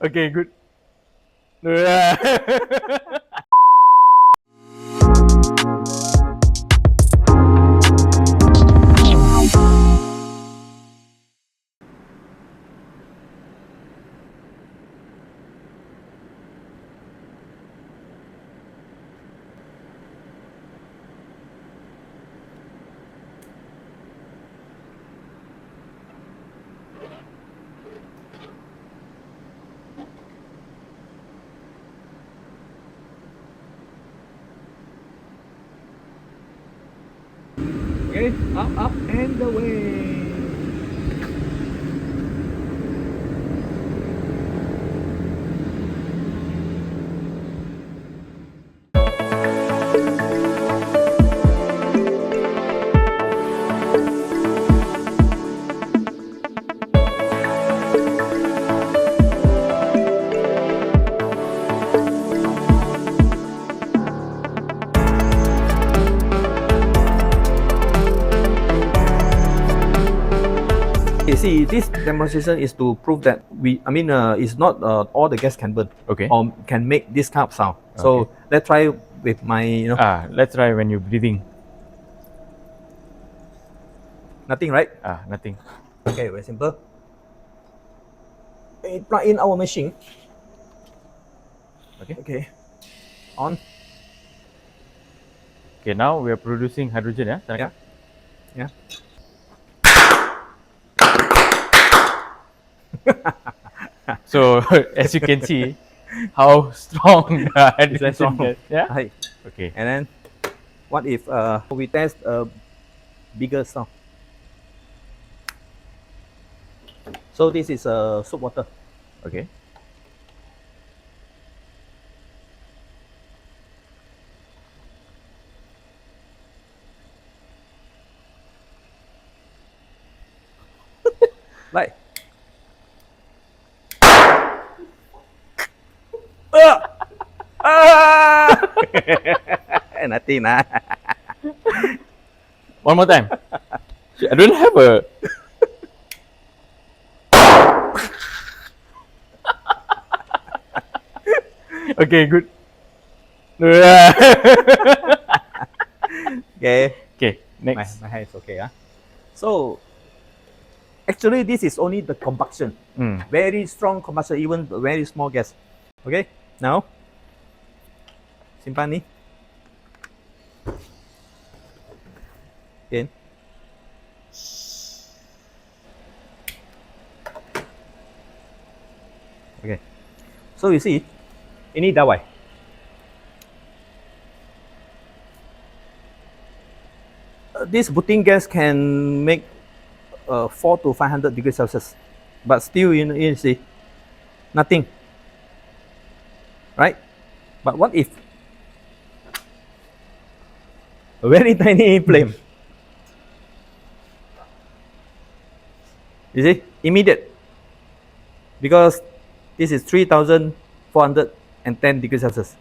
Okay, good. Okay, up and away. You see, this demonstration is to prove that it's not all the gas can burn. Okay. Or can make this kind of sound. So let's try with my, Let's try when you're breathing. nothing, right? Nothing. Okay, very simple. We plug in our machine. Okay. On. Okay, now we are producing hydrogen, yeah? Tanaka? Yeah. So, as you can see, how strong the hydrogen strong. gas. Yeah? Right. Okay. And then, what if we test a bigger sound? So this is soap water. Okay. Like. Nothing, nah. One more time. I don't have a. Okay, good. Okay. Okay, next. My hand is okay. So, actually, this is only the combustion. Very strong combustion, even very small gas. Okay, now, simpan ni. Again. Okay, so you see, ini dawai. This butane gas can make 4 to 500 degrees Celsius, but still, you see, nothing, right? But what if a very tiny flame? You see, immediate, because this is 3,410 degrees Celsius.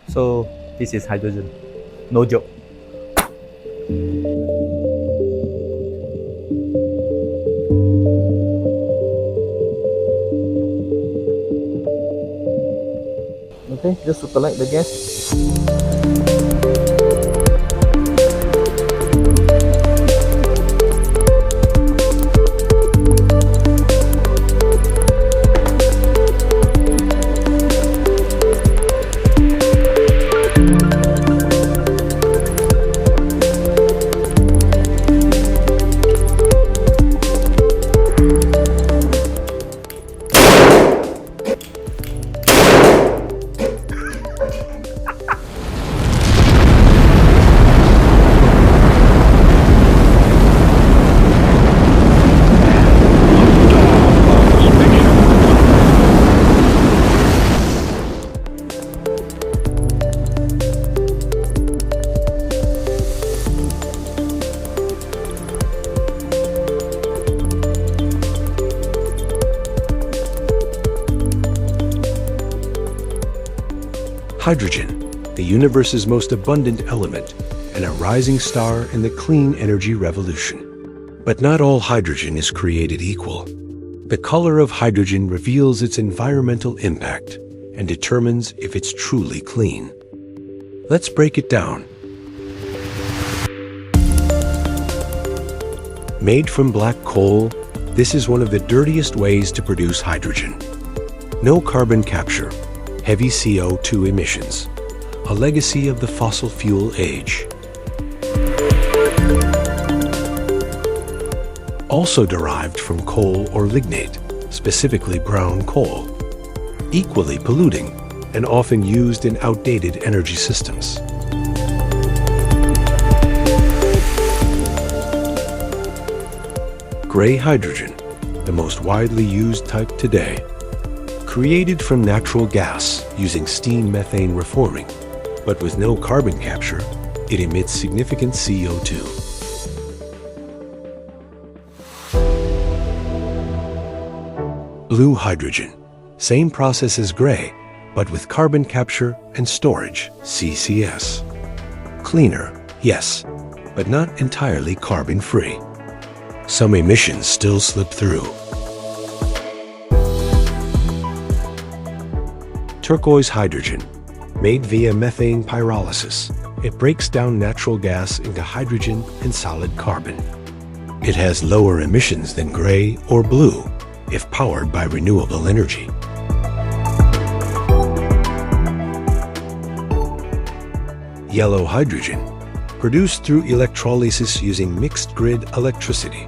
So this is hydrogen, no joke. Okay, just to collect the gas. Hydrogen, the universe's most abundant element, and a rising star in the clean energy revolution. But not all hydrogen is created equal. The color of hydrogen reveals its environmental impact and determines if it's truly clean. Let's break it down. Made from black coal, this is one of the dirtiest ways to produce hydrogen. No carbon capture, heavy CO2 emissions, a legacy of the fossil fuel age. Also derived from coal or lignite, specifically brown coal. Equally polluting and often used in outdated energy systems. Gray hydrogen, the most widely used type today. Created from natural gas using steam methane reforming, but with no carbon capture, it emits significant CO2. Blue hydrogen, same process as gray, but with carbon capture and storage, CCS. Cleaner, yes, but not entirely carbon-free. Some emissions still slip through. Turquoise hydrogen, made via methane pyrolysis. It breaks down natural gas into hydrogen and solid carbon. It has lower emissions than gray or blue if powered by renewable energy. Yellow hydrogen, produced through electrolysis using mixed grid electricity.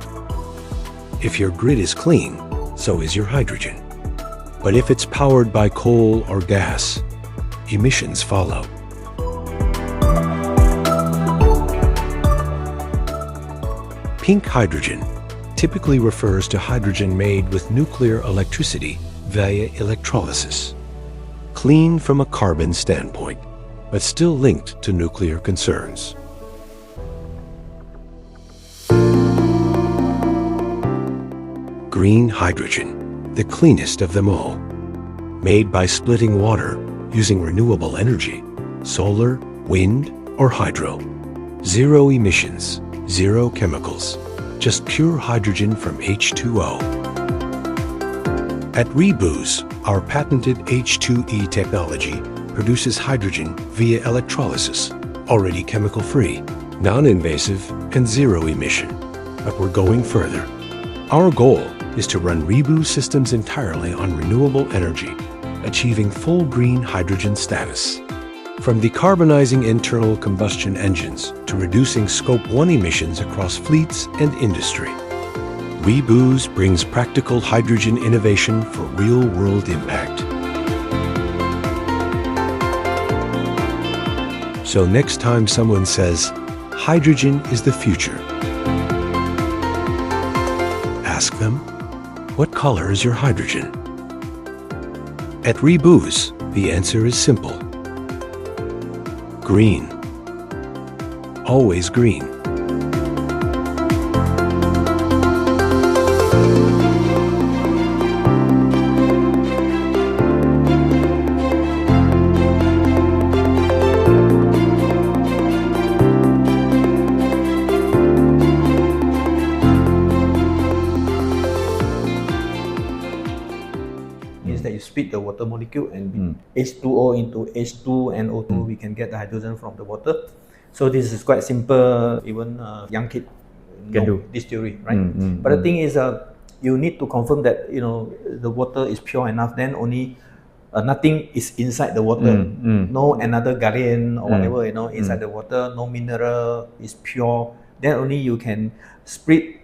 If your grid is clean, so is your hydrogen. But if it's powered by coal or gas, emissions follow. Pink hydrogen typically refers to hydrogen made with nuclear electricity via electrolysis. Clean from a carbon standpoint, but still linked to nuclear concerns. Green hydrogen, the cleanest of them all. Made by splitting water using renewable energy, solar, wind, or hydro. Zero emissions, zero chemicals, just pure hydrogen from H2O. At Rebooz, our patented H2E technology produces hydrogen via electrolysis, already chemical-free, non-invasive, and zero emission. But we're going further. Our goal is to run Rebooz systems entirely on renewable energy, achieving full green hydrogen status. From decarbonizing internal combustion engines to reducing Scope 1 emissions across fleets and industry, Rebooz brings practical hydrogen innovation for real-world impact. So next time someone says, hydrogen is the future, ask them, what color is your hydrogen? At Rebooz, the answer is simple. Green. Always green. That you split the water molecule and H2O into H2 and O2, we can get the hydrogen from the water. So this is quite simple, even young kid Can know do. this theory, right? But the thing is, you need to confirm that the water is pure enough. Then only nothing is inside the water. No another galleon or whatever inside the water. No mineral is pure. Then only you can split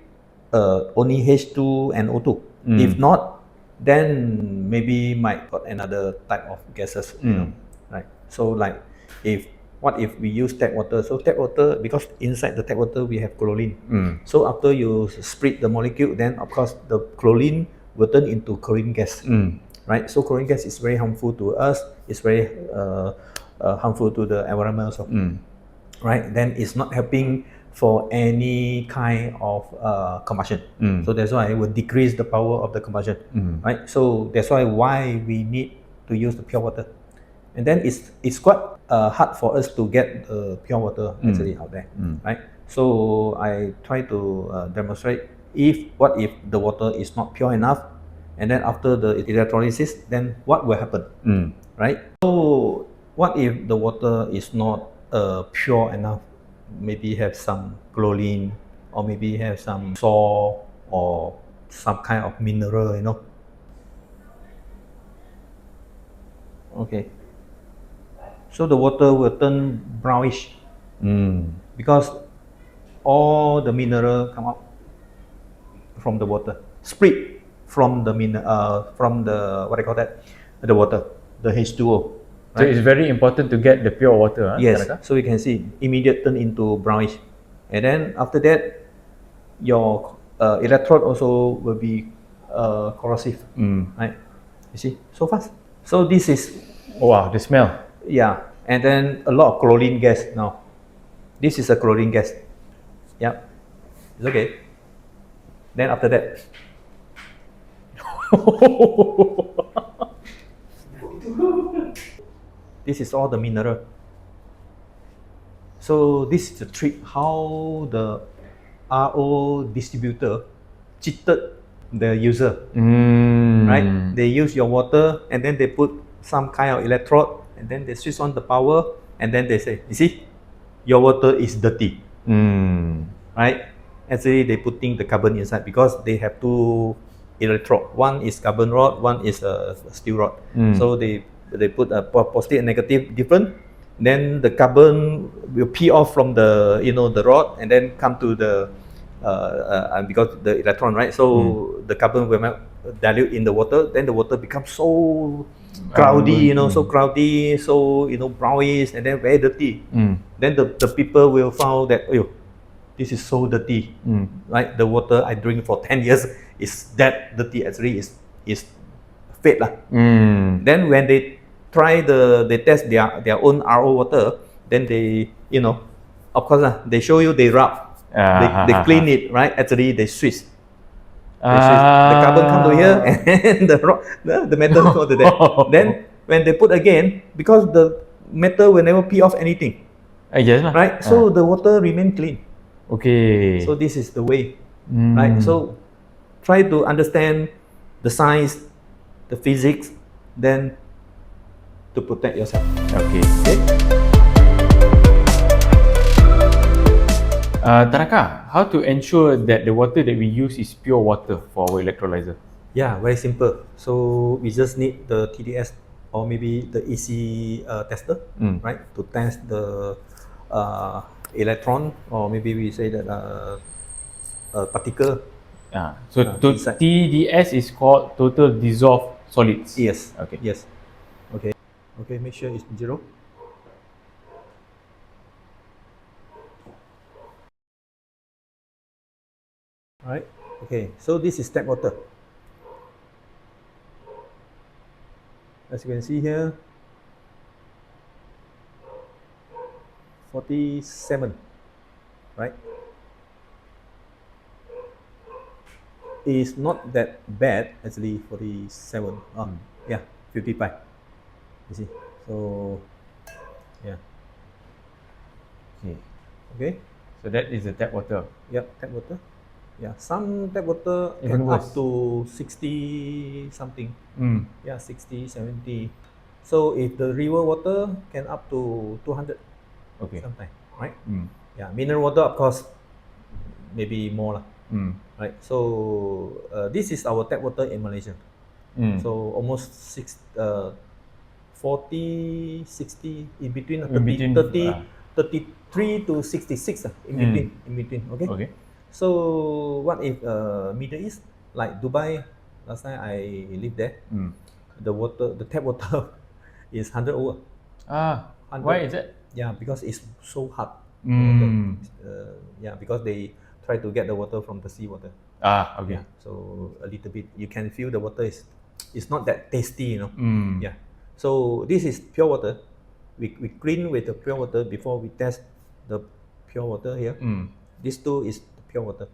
only H2 and O2. If not, then maybe might got another type of gases, right? So like, what if we use tap water? So tap water, because inside the tap water we have chlorine. So after you split the molecule, then of course the chlorine will turn into chlorine gas, right? So chlorine gas is very harmful to us. It's very harmful to the environment also, right? Then it's not helping for any kind of combustion. So that's why it will decrease the power of the combustion, right? So that's why we need to use the pure water. and then it's quite hard for us to get pure water actually out there, right? So I try to demonstrate what if the water is not pure enough, and then after the electrolysis, then what will happen, right? So what if the water is not pure enough? Maybe have some chlorine, or maybe have some salt, or some kind of mineral, Okay. So the water will turn brownish because all the mineral come out from the water, split from the from the what I call that, the water, the H2O. So it's very important to get the pure water. Yes. Tanaka? So you can see immediate turn into brownish, and then after that, your electrode also will be corrosive, right? You see, so fast. So this is Wow, the smell. yeah, and then a lot of chlorine gas now. This is a chlorine gas. Yep, it's okay. Then after that, this is all the mineral. So this is the trick how the RO distributor cheated the user, right? They use your water and then they put some kind of electrode and then they switch on the power and then they say, you see, your water is dirty, right? Actually, they putting the carbon inside because they have two electrode. One is carbon rod, one is a steel rod. So they put a positive and negative different. Then the carbon will peel off from the the rod and then come to the because the electron, right? So the carbon will dilute in the water. Then the water becomes so cloudy, so cloudy, so brownish, and then very dirty. Then the people will find that, oh, this is so dirty, right? The water I drink for 10 years is that dirty. Actually, is fake lah. Then when they they test their own RO water, then they of course they show you, they rub, they clean it, right? Actually they switch. The carbon come to here and the metal go to there. Then when they put again, because the metal will never peel off anything, Yes, right? So the water remain clean. Okay. So this is the way, right? So try to understand the science, the physics, then to protect yourself. Okay. Okay? Tanaka, how to ensure that the water that we use is pure water for our electrolyzer? Yeah, very simple. So we just need the TDS or maybe the EC tester, right, to test the electron, or maybe we say that particle. So inside. TDS is called total dissolved solids. Yes. Okay. Yes. Okay. Okay. Make sure it's 0. Right. Okay. So this is tap water. As you can see here, 47, right? Is not that bad actually. 47. Yeah, 55. You see. So yeah. Okay. Okay. So that is the tap water. Yep, tap water. Yeah, some tap water Even can worse. up to 60 something. Yeah, 60, 70. So if the river water can up to 200 Okay. sometimes, right? Yeah, mineral water of course maybe more lah. Right. So this is our tap water in Malaysia. So almost 40, 60 in between, In between, 33 to 66 in between. Okay. Okay. So what if Middle East, like Dubai? Last time I lived there. The tap water is 100 over. 100. Why is that? Yeah, because it's so hot. The water. Yeah, because they try to get the water from the seawater. Okay. Yeah, so a little bit you can feel the water is not that tasty, Yeah. So this is pure water. We clean with the pure water before we test the pure water here. This two is the pure water.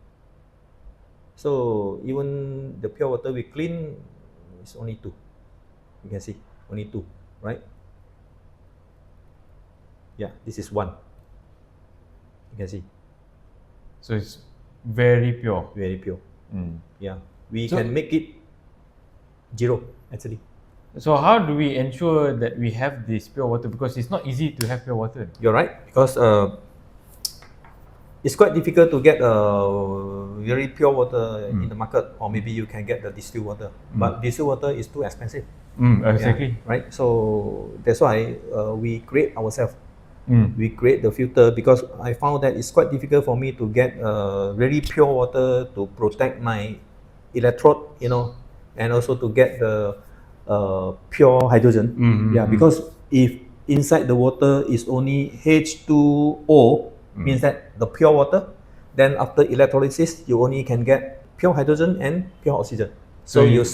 So even the pure water we clean is only 2. You can see only 2, right? Yeah, this is 1. You can see, So it's very pure. very pure. Mm. Yeah, we So- can make it 0 actually. So how do we ensure that we have this pure water? Because it's not easy to have pure water. You're right, because it's quite difficult to get very pure water in the market, or maybe you can get the distilled water. But distilled water is too expensive. Exactly. Yeah, right. So that's why we create ourselves. Mm. We create the filter, because I found that it's quite difficult for me to get really pure water to protect my electrode, and also to get the pure hydrogen. Yeah, because if inside the water is only H2O, means that the pure water, then after electrolysis you only can get pure hydrogen and pure oxygen. So So you-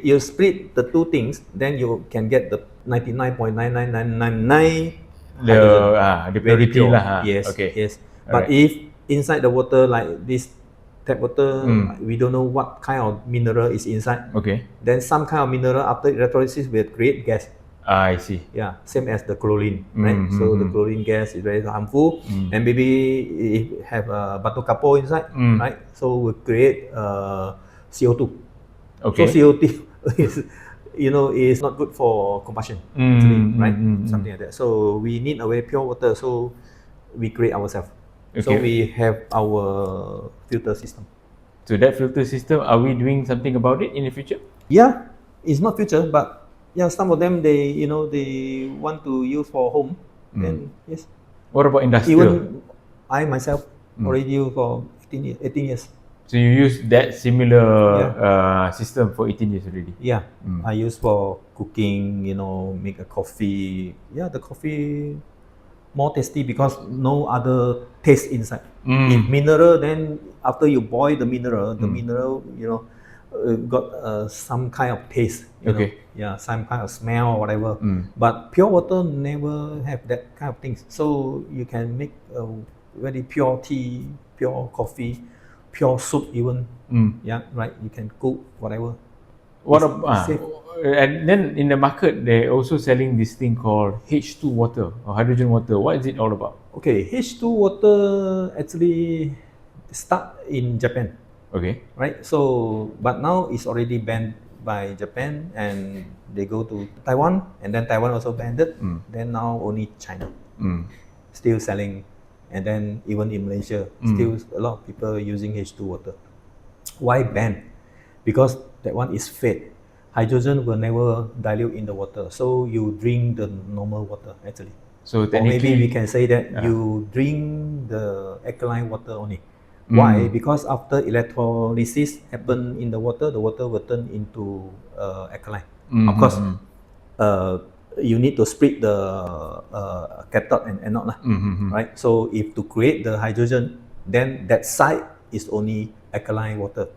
you split the two things, then you can get the 99.99999 The very purity pure. lah. Yes, Okay. yes. But Alright. if inside the water like this tap water, we don't know what kind of mineral is inside. Okay. Then some kind of mineral after electrolysis will create gas. I see. Yeah, same as the chlorine, right? So the chlorine gas is very harmful, and maybe it have batu kapur inside, right? So will create CO2. Okay. So CO2 is, is not good for combustion, actually, right? Something like that. So we need a very pure water. So we create ourselves. So Okay. we have our filter system. So that filter system, are we doing something about it in the future? Yeah, it's not future, but yeah, some of them they want to use for home. Then yes, What about industrial? even I myself already use for 18 years. So you use that similar Yeah. system for 18 years already? Yeah, I use for cooking, make a coffee. Yeah, the coffee more tasty because no other taste inside. If mineral, then after you boil the mineral, got some kind of taste. Okay. Yeah, some kind of smell or whatever. But pure water never have that kind of things. So you can make a very pure tea, pure coffee, pure soup even. Yeah, right. You can cook whatever. What It's about safe. and then in the market they're also selling this thing called H2 water or hydrogen water. What is it all about? Okay, H2 water actually start in Japan, Okay. right? So, but now it's already banned by Japan, and they go to Taiwan, and then Taiwan also banned it. Then now only China still selling, and then even in Malaysia, still a lot of people using H2 water. Why ban? Because that one is fake. Hydrogen will never dilute in the water, so you drink the normal water actually. So Or maybe technically, we can say that you drink the alkaline water only. Why? Because after electrolysis happen in the water will turn into alkaline. Of course, you need to split the cathode and anode, right? So if to create the hydrogen, then that side is only alkaline water.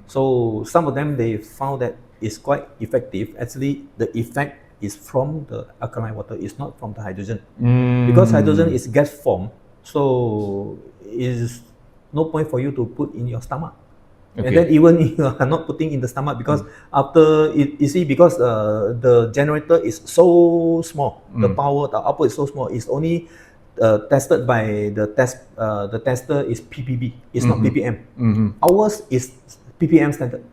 So some of them they found that it's quite effective. Actually, the effect is from the alkaline water, it's not from the hydrogen. Because hydrogen is gas form, so is no point for you to put in your stomach. Okay. And then even if you are not putting in the stomach, because after it, you see, because the generator is so small, the power, the output is so small, it's only tested by the tester is ppb, it's not ppm. Ours is ppm standard.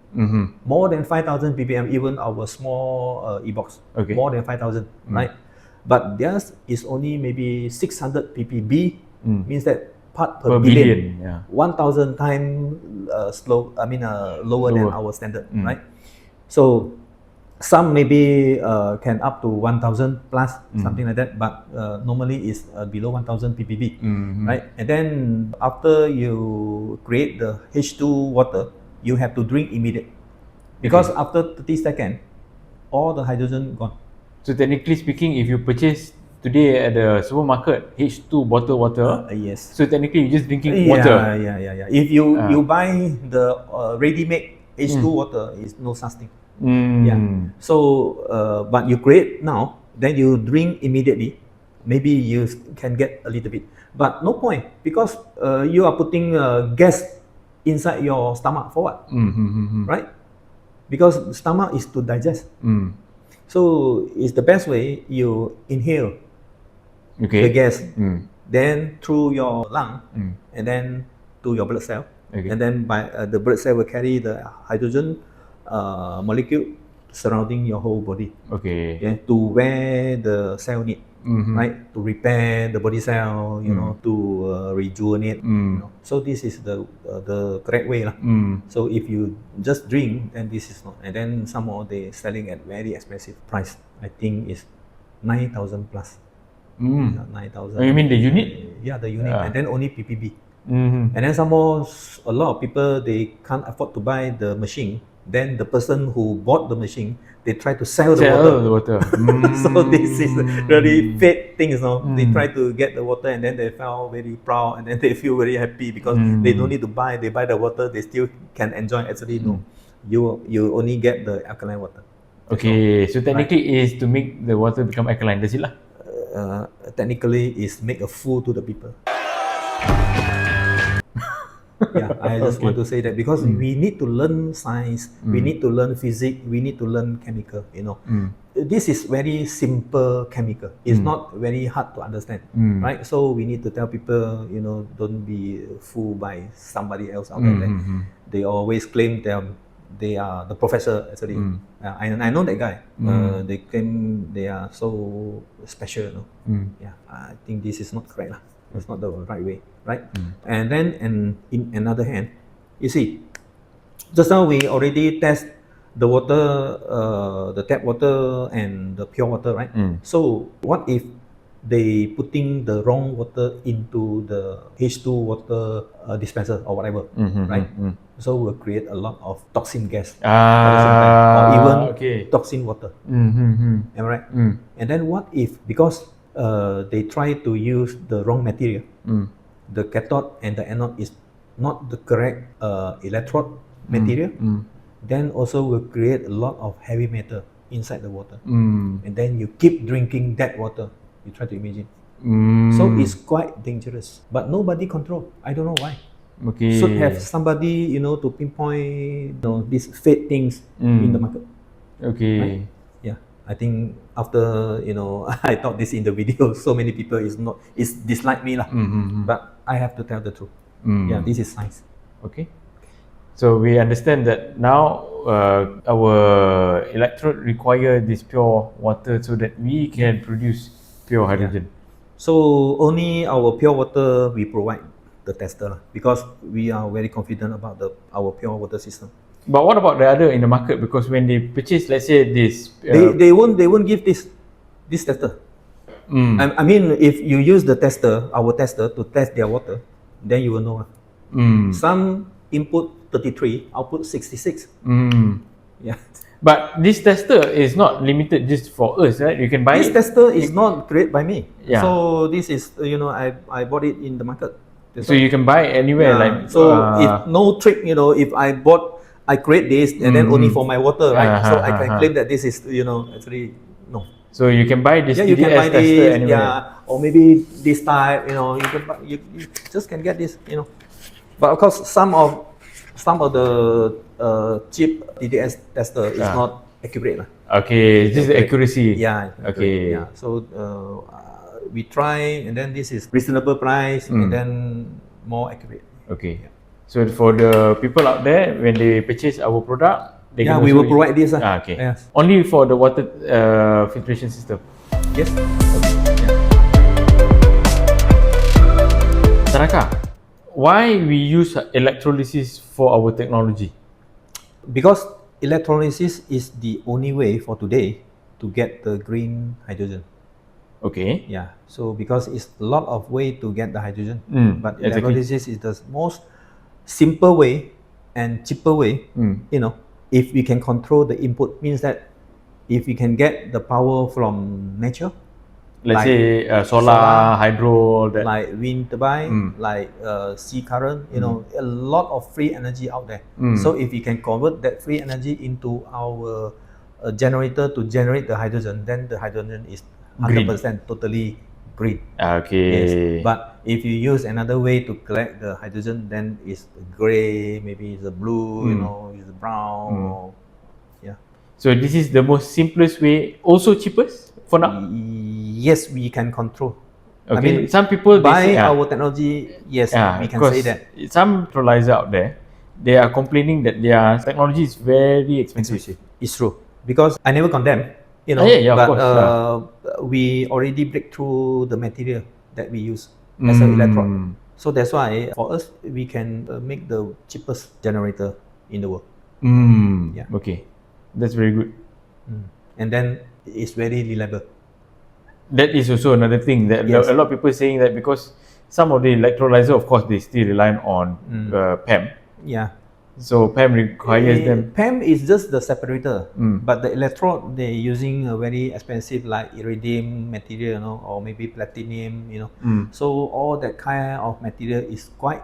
More than 5,000 ppm, even our small e-box, Okay. more than 5,000, right? But theirs is only maybe 600 ppb, means that part per, Per billion, billion, yeah. 1,000 times lower than Lower. our standard, right? So some maybe can up to 1,000 plus, something like that, but normally is below 1,000 ppb, right? And then after you create the H2 water, you have to drink immediate, because after 30 seconds, all the hydrogen gone. so technically speaking, if you purchase today at the supermarket H2 bottled water, Yes. so technically you're just drinking Yeah, water. yeah. If you buy the ready-made H2 water, is no such thing. Yeah. So, but you create now, then you drink immediately. Maybe you can get a little bit, but no point, because you are putting gas inside your stomach for what? Right? Because stomach is to digest. So it's the best way you inhale. Okay. the gas, Mm. then through your lung, and then to your blood cell, Okay. and then by the blood cell will carry the hydrogen molecule surrounding your whole body, Okay. yeah, to where the cell need, right, to repair the body cell, you know, to rejuvenate, you know. So this is the correct way lah. So if you just drink, then this is not, and then some more they selling at very expensive price. I think it's 9,000 plus. Yeah, 9,000. Oh, you mean the unit? Yeah, the unit, and then only PPB. Mm-hmm. And then some more, a lot of people they can't afford to buy the machine. Then the person who bought the machine, they try to sell the water. The water. So this is really fake things, no? They try to get the water and then they feel very proud and then they feel very happy because they don't need to buy. They buy the water, they still can enjoy. Actually, no, you only get the alkaline water. Okay, so technically is to make the water become alkaline. That's it lah. Technically, is make a fool to the people. Yeah, I just want to say that because we need to learn science, we need to learn physics, we need to learn chemical. You know, this is very simple chemical. It's not very hard to understand, right? So we need to tell people, you know, don't be fooled by somebody else out there. They always claim they are the professor. Actually, I know that guy. They claim they are so special. You know? Yeah, I think this is not correct lah. It's not the right way, right? And then, and in another hand, you see, just now we already test the water, the tap water and the pure water, right? So what if they putting the wrong water into the H2 water dispenser or whatever, right? So will create a lot of toxin gas, or even toxin water. Am I right? And then what if, because they try to use the wrong material, the cathode and the anode is not the correct electrode material, then also will create a lot of heavy metal inside the water. And then you keep drinking that water. You try to imagine. So it's quite dangerous, but nobody control. I don't know why. Okay. Should have somebody, you know, to pinpoint, you know, these fake things in the market. Okay. Right? Yeah, I think after, you know, I thought this in the video, so many people is dislike me lah. But I have to tell the truth. Yeah, this is science. Okay. So we understand that now our electrode require this pure water so that we can produce pure hydrogen. So only our pure water we provide the tester lah, because we are very confident about our pure water system. But what about the other in the market? Because when they purchase, let's say this, They won't give this tester. I mean, if you use the tester, our tester, to test their water, then you will know. Some input 33, output 66. Yeah. But this tester is not limited just for us, right? You can buy This it. tester is not created by me. Yeah. So this is, you know, I bought it in the market. So you can buy it anywhere. Yeah. Like So if no trick, you know, if I create this and then only for my water, right? So I can claim that this is, you know, actually no. So you can buy this Yeah, you can TDS buy tester this, anywhere. yeah, or maybe this type, you know, you can buy, you just can get this, you know. But of course, some of the cheap TDS tester is not accurate lah. Okay, this is the accuracy. Yeah. Okay. Yeah. So we try, and then this is reasonable price, and then more accurate. Okay. So for the people out there, when they purchase our product, they Yeah, can we also will provide this. Okay. Yes. Only for the water filtration system. Yes. Okay. Yeah. Tanaka, why we use electrolysis for our technology? Because electrolysis is the only way for today to get the green hydrogen. Okay. Yeah. So because it's a lot of way to get the hydrogen, but exactly. electrolysis is the most simple way and cheaper way. You know, if we can control the input, means that if we can get the power from nature, Let's like say solar, hydro, all that. like wind turbine, like sea current, you know, a lot of free energy out there. So if we can convert that free energy into our generator to generate the hydrogen, then the hydrogen is 100% totally green. Okay. Yes. But if you use another way to collect the hydrogen, then it's gray, maybe it's a blue, you know, it's brown. Or, yeah. So this is the most simplest way, also cheapest for now. Yes, we can control. Okay. I mean, some people they by say, our technology, yes, we can say that. some electrolyzer out there, they are complaining that their technology is very expensive. It's true, because I never condemn, Yeah, of but course, we already break through the material that we use as an electrode. So that's why for us we can make the cheapest generator in the world. Yeah. Okay, that's very good. And then it's very reliable. That is also another thing that Yes. a lot of people saying that because some of the electrolyzer, of course, they still rely on PEM. Yeah. So PEM requires them. PEM is just the separator, but the electrode they're using a very expensive like iridium material, or maybe platinum, So all that kind of material is quite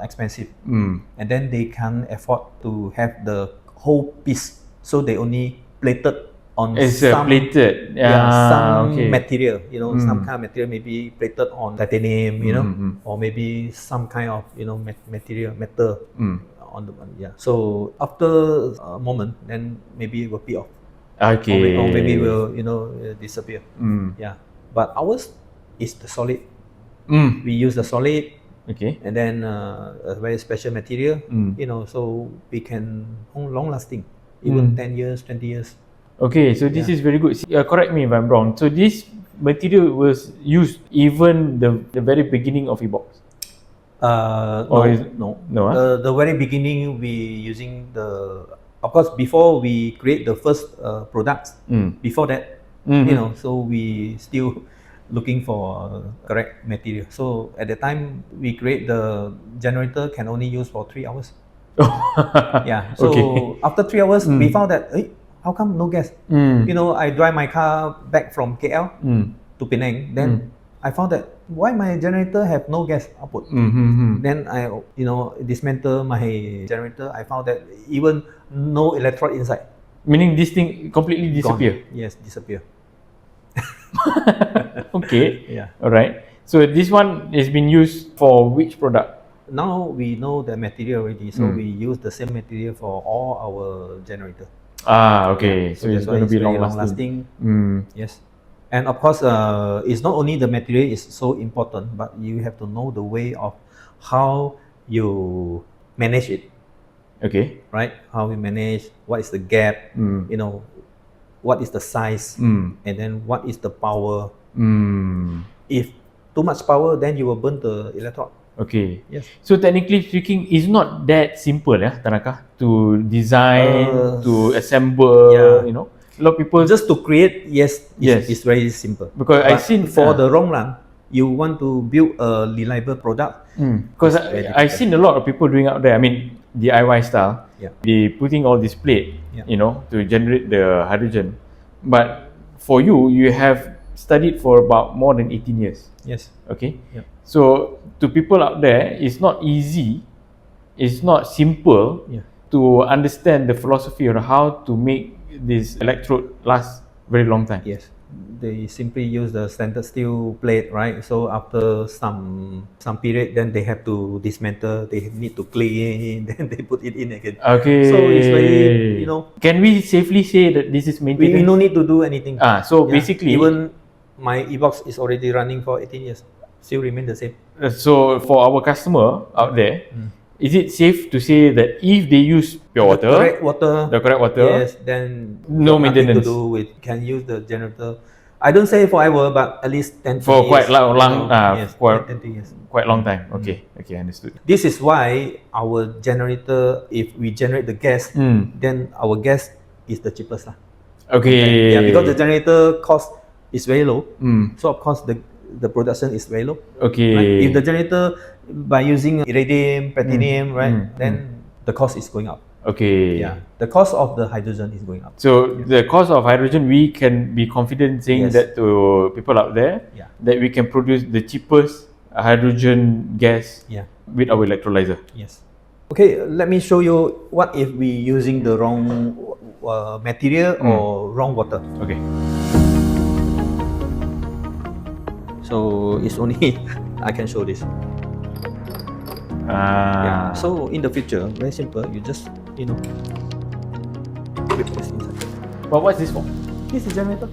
expensive, and then they can't afford to have the whole piece, so they only plated on It's some plated. some Okay. material, some kind of material maybe plated on titanium, or maybe some kind of metal on the So after a moment, then maybe it will peel off. Okay. Or maybe will disappear. Yeah, but ours is the solid. We use the solid, Okay. and then a very special material. So we can long lasting, even 10 years, 20 years. Okay, so this is very good. Correct me if I'm wrong. So this material was used even the very beginning of e-box. No, no, The very beginning we using of course before we create the first products. Before that, so we still looking for correct material. So at the time we create the generator can only use for 3 hours. Yeah. So after 3 hours, we found that how come no gas? I drive my car back from KL to Penang. Then I found that why my generator have no gas output. Then I dismantle my generator. I found that even no electrode inside. Meaning this thing completely disappear. Gone. Yes, disappear. Okay. Yeah. Alright. So this one has been used for which product? Now we know the material already, so we use the same material for all our generator. Okay. Yeah. So it's going to be very long lasting. Yes. And of course, it's not only the material is so important, but you have to know the way of how you manage it. Okay. Right? How we manage, what is the gap, what is the size, and then what is the power. If too much power, then you will burn the electrode. Okay. Yes. So technically speaking, it's not that simple, Tanaka, to design, to assemble. Yeah. A lot of people Just to create, yes, it's very simple. Because but I've seen for the long run, you want to build a reliable product. Because I've seen a lot of people doing out there. I mean, DIY style. Yeah. They putting all this plate, Yeah. to generate the hydrogen. But for you, you have studied for about more than 18 years. Yes. Okay. Yeah. So to people out there, it's not easy. It's not simple to understand the philosophy on how to make this electrode last very long time. Yes. They simply use the standard steel plate, right? So after some period, then they have to dismantle. They need to clean, then they put it in again. Okay. So it's very, Can we safely say that this is maintenance? we no need to do anything. So basically, even my e-box is already running for 18 years, still remain the same. So for our customer out there, is it safe to say that if they use pure water, the correct water, yes, then no got nothing maintenance to do with, can use the generator. I don't say forever, but at least 10 for 20 quite years, long, yes, for 10 20 years. quite long time. Okay, understood. This is why our generator, if we generate the gas, then our gas is the cheapest lah. Okay. Yeah, because the generator cost is very low, so of course the production is very low. Okay. Right? If the generator by using iridium, platinum, right, then the cost is going up. Okay. Yeah, the cost of the hydrogen is going up. So the cost of hydrogen, we can be confident saying Yes. that to people out there, that we can produce the cheapest hydrogen gas with our electrolyzer. Yes. Okay, let me show you what if we using the wrong material or wrong water. Okay. So it's only I can show this. Yeah. So in the future, very simple. You just put this inside. But what's this for? This is generator.